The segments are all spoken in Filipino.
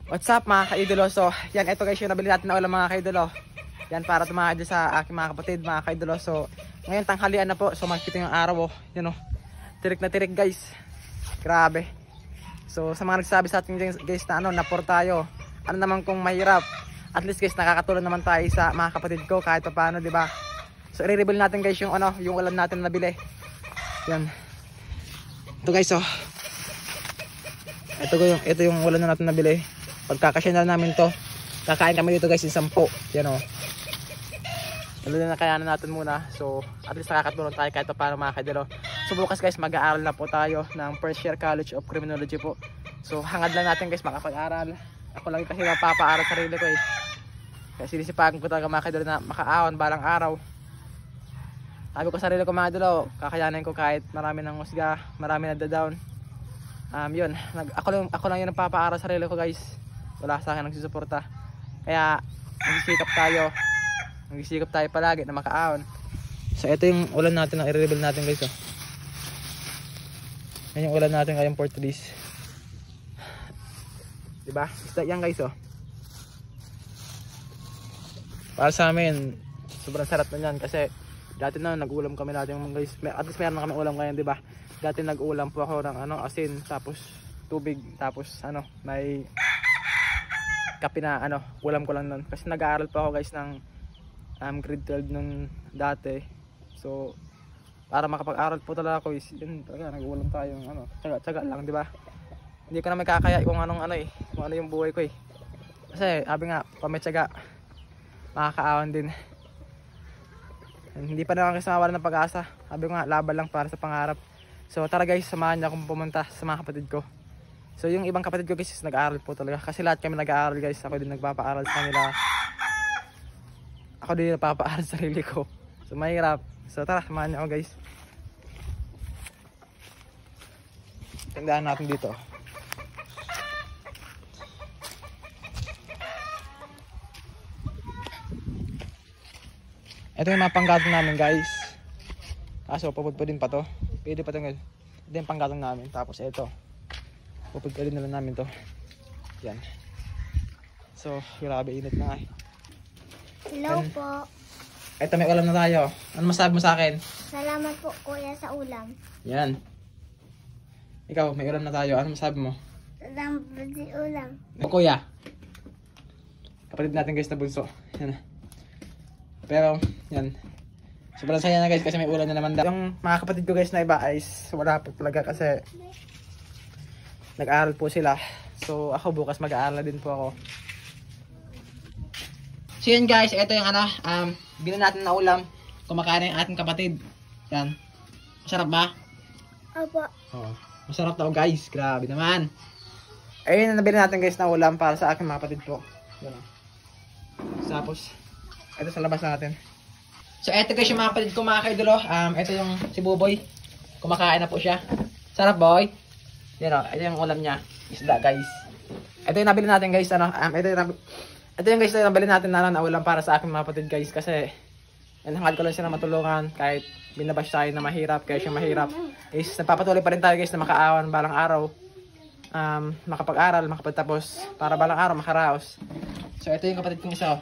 What's up mga kaidolo? So yan, ito guys yung nabili natin na ulam mga kaidolo. Yan para tumakad sa aking mga kapatid mga kaidolo. So ngayon tanghalian na po. So magkita yung araw oh. Yan oh. Tirik na tirik guys. Grabe. So sa mga nagsabi sa atin guys na napor tayo. Ano naman kung mahirap. At least guys nakakatulong naman tayo sa mga kapatid ko kahit pa paano, di ba? So i-reveal natin guys yung yung ulam natin na nabili. Yan. Ito guys oh. Ito yung ulam na natin nabili. Pagkakasya na namin to, kakain kami dito guys yung 10. Yan o. Nalunan na kayanan natin muna. So at least nakakatulong tayo kahit paano mga kaidolo. So bukas guys mag-aaral na po tayo ng First Year College of Criminology po. So hangad lang natin guys makapag-aral. Ako lang kasi mapapaaral sarili ko eh. Kaya sinisipagan ko talaga mga kaidolo na makaawan balang araw. Sabi ko sarili ko mga kaidolo, kakayanin ko kahit marami ng husga, marami na down. Yun, ako lang yun ang papaaral sarili ko guys. Wala sa akin nagsusuporta. Kaya nagsisikap tayo palagi na makaahon. So ito yung ulan natin na i-reveal natin guys oh. Yan yung ulan natin ngayong Portuguese. Diba? Isda yan guys oh. Para sa amin sobrang sarap na yan kasi dati na nag-ulam kami natin guys. At least meron na kami ulam ngayon, diba? Dati nag-ulam po ako ng asin, tapos tubig, tapos may kape na ulam ko lang nun. Kasi nag-aaral pa ako guys ng grade 12 nung dati. So para makapag-aral po talaga ako, yun talaga nag-ulam tayo tsaga lang, di ba? Hindi ko na may kakaya kung kung ano yung buhay ko eh. Kasi sabi nga, pamitsaga makakaawan din. Hindi pa naman kasi mawalan ng pag-asa. Sabi ko nga, laban lang para sa pangarap. So tara guys, samahan niya akong pumunta sa mga kapatid ko. So yung ibang kapatid ko guys nag-aaral po talaga. Kasi lahat kami nag-aaral guys. Ako din nagpapaaral sa kanila. Ako din nagpapaaral sa sarili ko. So mahirap. So tara, samahan niya ako guys. Tandaan natin dito. Ito yung mga panggatong namin guys. Kaso pupudpudin pa to. Pwede pa ito ngayon. Ito yung panggatong namin. Tapos ito. Pupudpudin na lang namin to. Yan. So grabe init na eh. Hello po. Ito may ulam na tayo. Ano masabi mo sa akin? Salamat po kuya sa ulam. Yan. Ikaw may ulam na tayo. Ano masabi mo? Salamat po sa ulam. Kuya. Kapatid natin guys na bunso. Yan. Pero yan. Sobrang saya na guys kasi may ulan na naman daw. Yung mga kapatid ko guys na iba ay wala po talaga kasi nag-aaral po sila. So ako bukas mag-aaral din po ako. So yan guys, ito yung binan natin na ulam. Kumakain ng ating kapatid. Yan. Masarap ba? Opo. Oo. Masarap daw guys. Grabe naman. Ayun na nabili natin guys na ulam para sa aking mga kapatid ko. Yan. Tapos ito sa labas natin. So eto guys yung mga kapatid ko mga kaidolo. Ito yung si Buboy. Kumakain na po siya. Sarap boy. Yan o. Ito yung ulam niya. Isda guys. Ito yung nabili natin guys. Ito yung guys yung nabili natin na ulam para sa aking mga kapatid guys. Kasi hangad ko lang sila matulungan. Kahit binabash tayo na mahirap. Kaya siya mahirap. Is nagpapatuloy pa rin tayo guys na makaawan balang araw. Makapag-aral, makapagtapos. Para balang araw makaraos. So ito yung kapatid kong isa.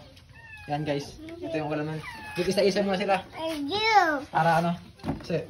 Yan guys. Ito yung ulam nun. Dito isa-isa mo sila. Thank you. Para kasi